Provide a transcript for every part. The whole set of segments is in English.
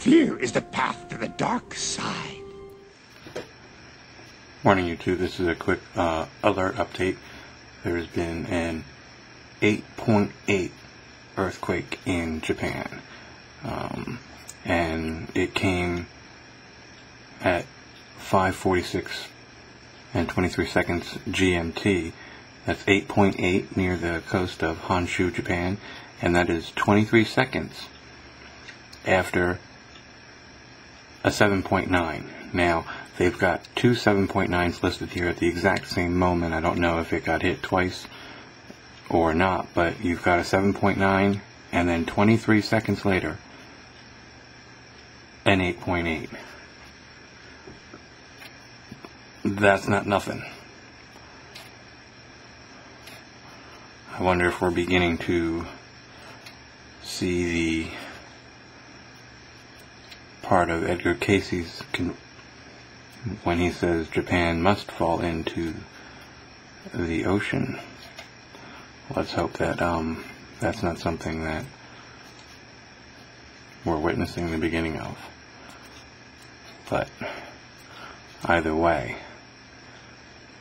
Fear is the path to the dark side. Morning, YouTube. This is a quick alert update. There's been an 8.8 earthquake in Japan. And it came at 5:46 and 23 seconds GMT. That's 8.8 near the coast of Honshu, Japan. And that is 23 seconds after a 7.9. Now, they've got two 7.9s listed here at the exact same moment. I don't know if it got hit twice or not, but you've got a 7.9 and then 23 seconds later an 8.8. That's not nothing. I wonder if we're beginning to see the part of Edgar Casey's when he says Japan must fall into the ocean. Let's hope that that's not something that we're witnessing the beginning of. But either way,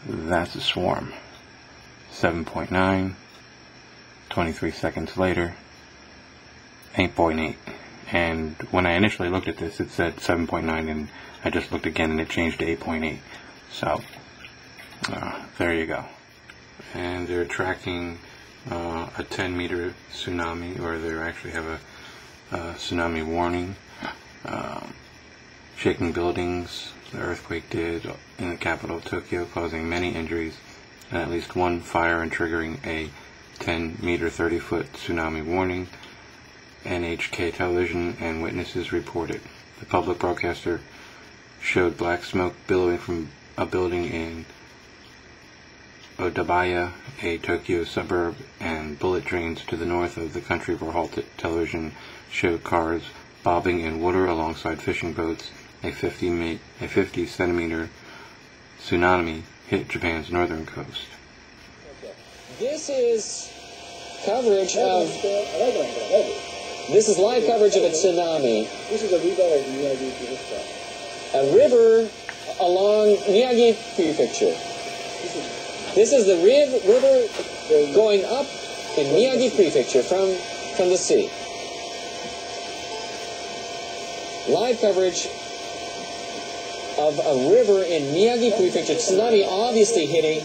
that's a swarm. 7.9, 23 seconds later, 8.8. And when I initially looked at this, it said 7.9, and I just looked again and it changed to 8.8. So, there you go. And they're tracking a 10-meter tsunami, or they actually have a tsunami warning. Shaking buildings, the earthquake did in the capital of Tokyo, causing many injuries and at least one fire and triggering a 10-meter, 30-foot tsunami warning. NHK television and witnesses reported. The public broadcaster showed black smoke billowing from a building in Odabaya, a Tokyo suburb, and bullet drains to the north of the country were halted. Television showed cars bobbing in water alongside fishing boats. A 50-centimeter tsunami hit Japan's northern coast. This is coverage of... This is live coverage of a tsunami. A river along Miyagi Prefecture. This is the river going up in Miyagi Prefecture from the sea. Live coverage of a river in Miyagi Prefecture. Tsunami obviously hitting,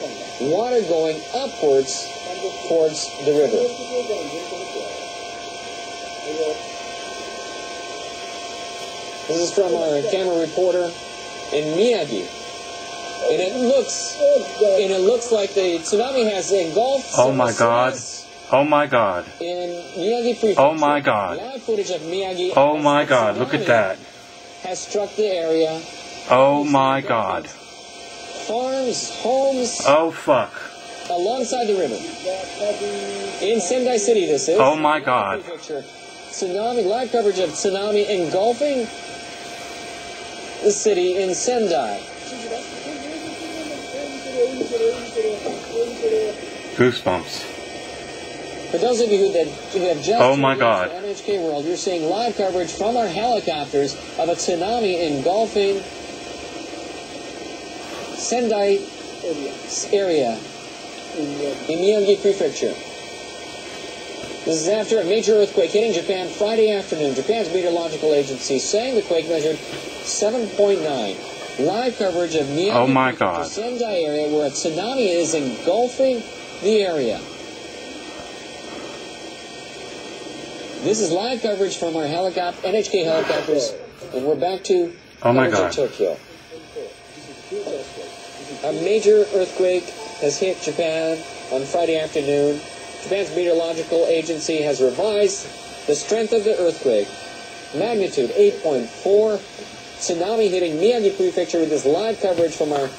water going upwards towards the river. This is from our camera reporter in Miyagi. And it looks like the tsunami has engulfed. Oh my God. Oh my God. In Miyagi Prefecture. Oh my God. Live footage of Miyagi. Oh my God. Look at that. Has struck the area. Oh my God. Farms, homes. Oh fuck. Alongside the river. In Sendai City, this is. Oh my God. Tsunami, live coverage of tsunami engulfing the city in Sendai. Goosebumps. For those of you who have just oh my God. NHK World, you're seeing live coverage from our helicopters of a tsunami engulfing Sendai area in Miyagi Prefecture. This is after a major earthquake hitting Japan Friday afternoon. Japan's meteorological agency saying the quake measured 7.9. Live coverage of Miyagi oh my God. Sendai area where a tsunami is engulfing the area. This is live coverage from our NHK helicopters, and we're back to oh my God. Tokyo. A major earthquake has hit Japan on Friday afternoon. Japan's meteorological agency has revised the strength of the earthquake. Magnitude 8.4. Tsunami hitting Miyagi Prefecture with this live coverage from our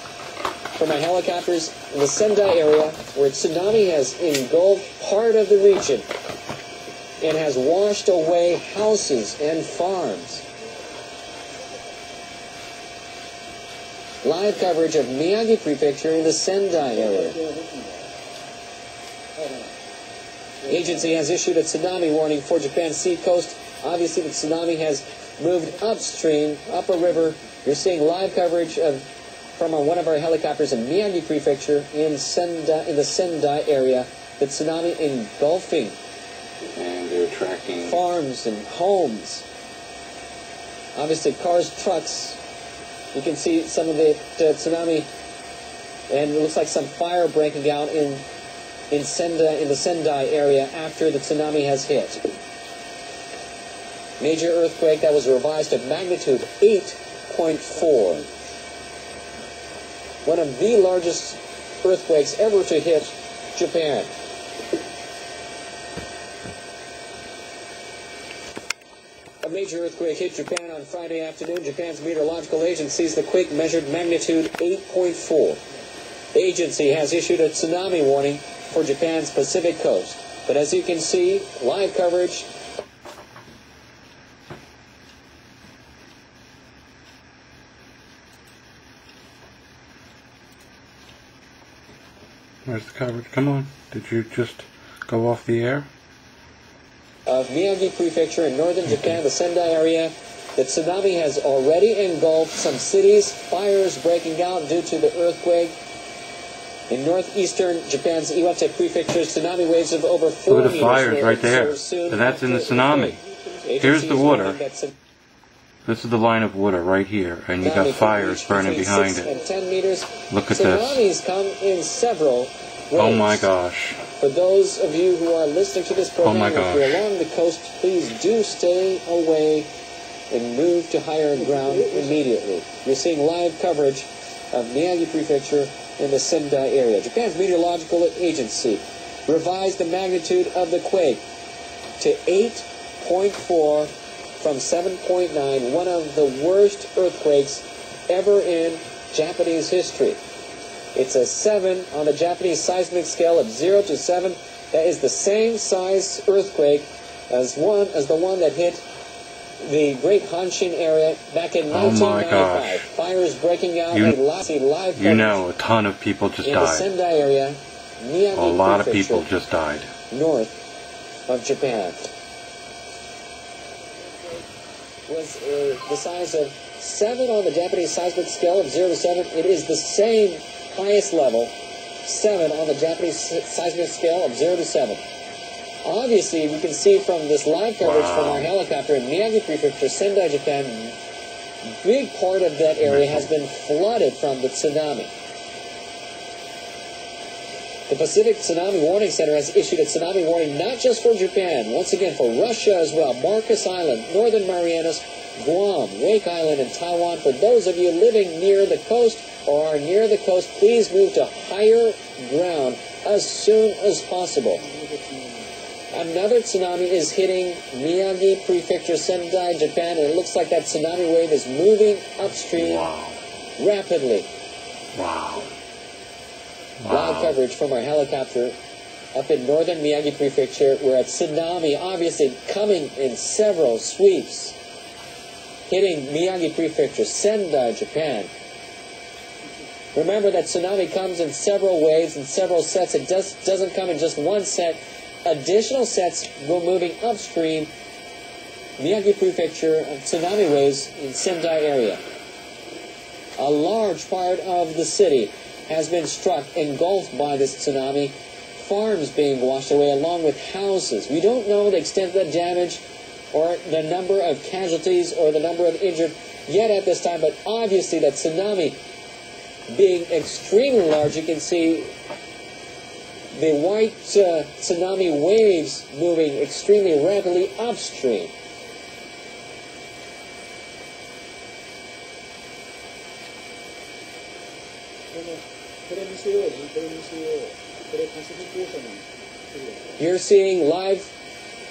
helicopters in the Sendai area, where tsunami has engulfed part of the region and has washed away houses and farms. Live coverage of Miyagi Prefecture in the Sendai area. The agency has issued a tsunami warning for Japan's sea coast. Obviously, the tsunami has moved upstream, upriver. You're seeing live coverage from one of our helicopters in Miyagi Prefecture in the Sendai area. The tsunami engulfing And they're tracking farms and homes. Obviously, cars, trucks. You can see some of the tsunami, and it looks like some fire breaking out in the Sendai area after the tsunami has hit. Major earthquake that was revised to magnitude 8.4. One of the largest earthquakes ever to hit Japan. A major earthquake hit Japan on Friday afternoon. Japan's meteorological agency says the quake measured magnitude 8.4. The agency has issued a tsunami warning for Japan's Pacific coast. But as you can see, live coverage. Where's the coverage? Come on. Did you just go off the air? Of Miyagi Prefecture in northern Japan, the Sendai area. The tsunami has already engulfed some cities. Fires breaking out due to the earthquake. In northeastern Japan's Iwate Prefecture, tsunami waves of over 4 Look at the meters fires were right there. observed soon So that's in the after tsunami. quake. Here's the Agencies water. warning that This is the line of water right here, and you got tsunami fires could reach burning between behind 6 it. and 10 meters. Look at this. Tsunamis come in several ways. Oh my gosh. For those of you who are listening to this program, my if you're gosh. along the coast, please do stay away and move to higher ground immediately. You're seeing live coverage of Miyagi Prefecture in the Sendai area. Japan's meteorological agency revised the magnitude of the quake to 8.4 from 7.9, one of the worst earthquakes ever in Japanese history. It's a 7 on the Japanese seismic scale of 0 to 7. That is the same size earthquake as the one that hit the Great Hanshin area back in Oh my 1995. gosh. Fires breaking out. You- live You know, a ton of people just in the died. Sendai area, Miyagi A lot of Prefecture, people just died. north of Japan. Was the size of 7 on the Japanese seismic scale of 0 to 7. It is the same highest level, 7 on the Japanese seismic scale of 0 to 7. Obviously, we can see from this live coverage from our helicopter in Miyagi Prefecture, Sendai, Japan, big part of that area has been flooded from the tsunami. The Pacific Tsunami Warning Center has issued a tsunami warning not just for Japan, once again for Russia as well, Marcus Island, Northern Marianas, Guam, Wake Island, and Taiwan. For those of you living near the coast or are near the coast, please move to higher ground as soon as possible. Another tsunami is hitting Miyagi Prefecture, Sendai, Japan, and it looks like that tsunami wave is moving upstream Wow. rapidly. Wow. Live coverage from our helicopter up in northern Miyagi Prefecture. We're at tsunami, obviously coming in several sweeps, hitting Miyagi Prefecture, Sendai, Japan. Remember that tsunami comes in several waves and several sets. It doesn't come in just one set. Additional sets go moving upstream. Miyagi Prefecture, tsunami waves in Sendai area. A large part of the city has been struck, engulfed by this tsunami. Farms being washed away along with houses. We don't know the extent of the damage or the number of casualties or the number of injured yet at this time, but obviously that tsunami being extremely large, you can see the white tsunami waves moving extremely rapidly upstream. You're seeing live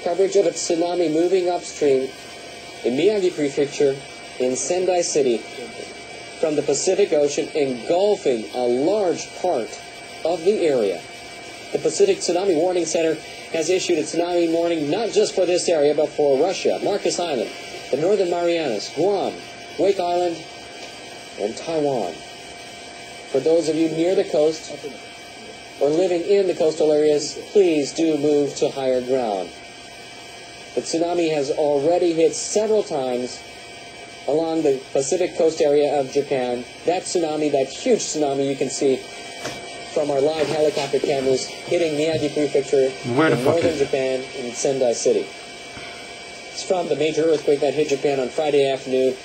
coverage of a tsunami moving upstream in Miyagi Prefecture in Sendai City from the Pacific Ocean, engulfing a large part of the area. The Pacific Tsunami Warning Center has issued a tsunami warning not just for this area, but for Russia, Marcus Island, the Northern Marianas, Guam, Wake Island, and Taiwan. For those of you near the coast or living in the coastal areas, please do move to higher ground. The tsunami has already hit several times along the Pacific coast area of Japan. That tsunami, that huge tsunami you can see from our live helicopter cameras hitting Miyagi Prefecture in northern Japan in Sendai City. It's from the major earthquake that hit Japan on Friday afternoon.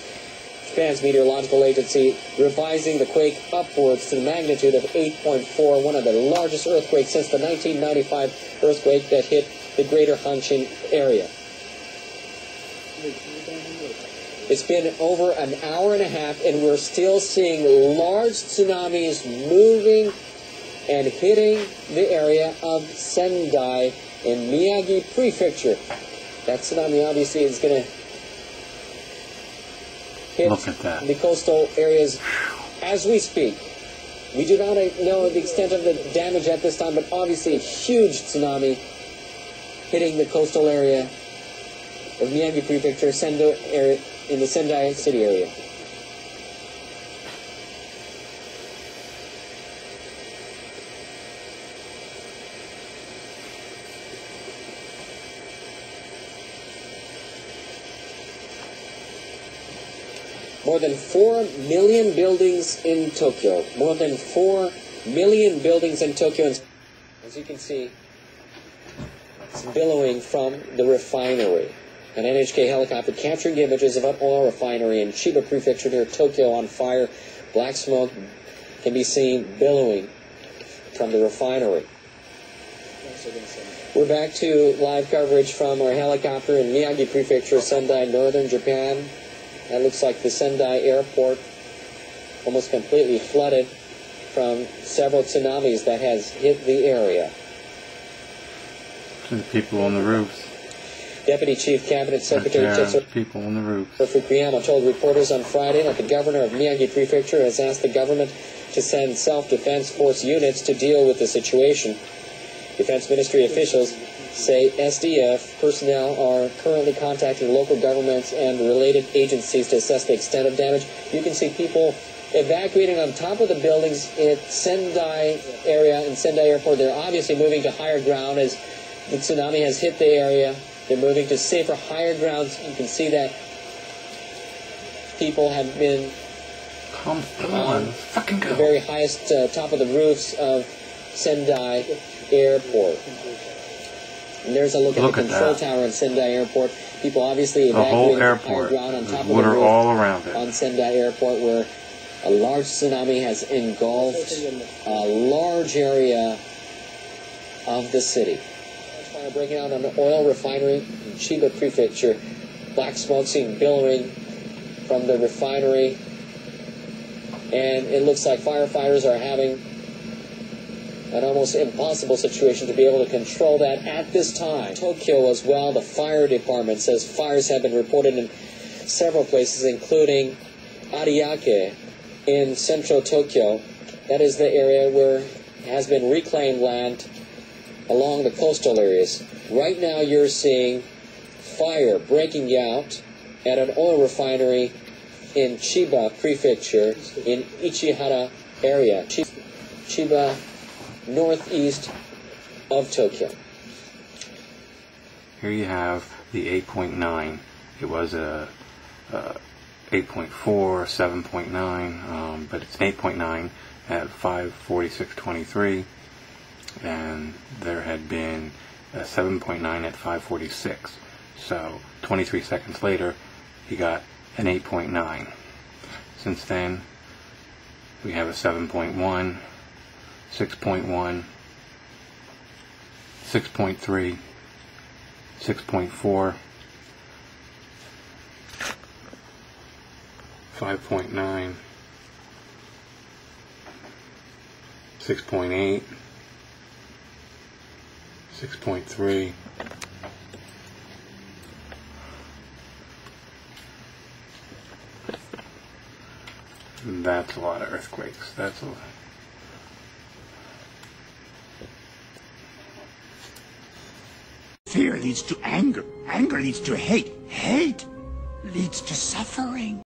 Japan's meteorological agency revising the quake upwards to the magnitude of 8.4, one of the largest earthquakes since the 1995 earthquake that hit the greater Hanshin area. It's been over an hour and a half, and we're still seeing large tsunamis moving and hitting the area of Sendai in Miyagi Prefecture. That tsunami obviously is going to hit the coastal areas as we speak. We do not know the extent of the damage at this time, but obviously a huge tsunami hitting the coastal area of Miyagi Prefecture, Sendai area, in the Sendai City area. More than 4 million buildings in Tokyo. More than 4 million buildings in Tokyo. As you can see, it's billowing from the refinery. An NHK helicopter capturing images of an oil refinery in Chiba Prefecture near Tokyo on fire. Black smoke can be seen billowing from the refinery. We're back to live coverage from our helicopter in Miyagi Prefecture, Sendai, northern Japan. That looks like the Sendai airport almost completely flooded from several tsunamis that has hit the area. The people on the roofs. Deputy Chief Cabinet Secretary people on the roofs. Fukuyama told reporters on Friday that the governor of Miyagi Prefecture has asked the government to send self-defense force units to deal with the situation. Defense Ministry officials say SDF personnel are currently contacting local governments and related agencies to assess the extent of damage. You can see people evacuating on top of the buildings in Sendai area and Sendai Airport. They're obviously moving to higher ground as the tsunami has hit the area. They're moving to safer, higher grounds. You can see that people have been the very highest top of the roofs of Sendai Airport. And there's a look at the control tower in Sendai Airport. People obviously evacuating the higher ground on top of the roof all around it. On Sendai Airport, where a large tsunami has engulfed a large area of the city. Fire breaking out on an oil refinery in Chiba Prefecture. Black smoke seen billowing from the refinery. And it looks like firefighters are having an almost impossible situation to be able to control that at this time. Tokyo as well, the fire department says fires have been reported in several places, including Ariake in central Tokyo. That is the area where has been reclaimed land along the coastal areas. Right now you're seeing fire breaking out at an oil refinery in Chiba Prefecture in Ichihara area. Chiba, northeast of Tokyo. Here you have the 8.9. It was a 8.4, 7.9, but it's an 8.9 at 5:46:23, and there had been a 7.9 at 5:46. So 23 seconds later, you got an 8.9. Since then, we have a 7.1. 6.1, 6.3, 6.4, 5.9, 6.8, 6.3, that's a lot of earthquakes. That's a Fear leads to anger. Anger leads to hate. Hate leads to suffering.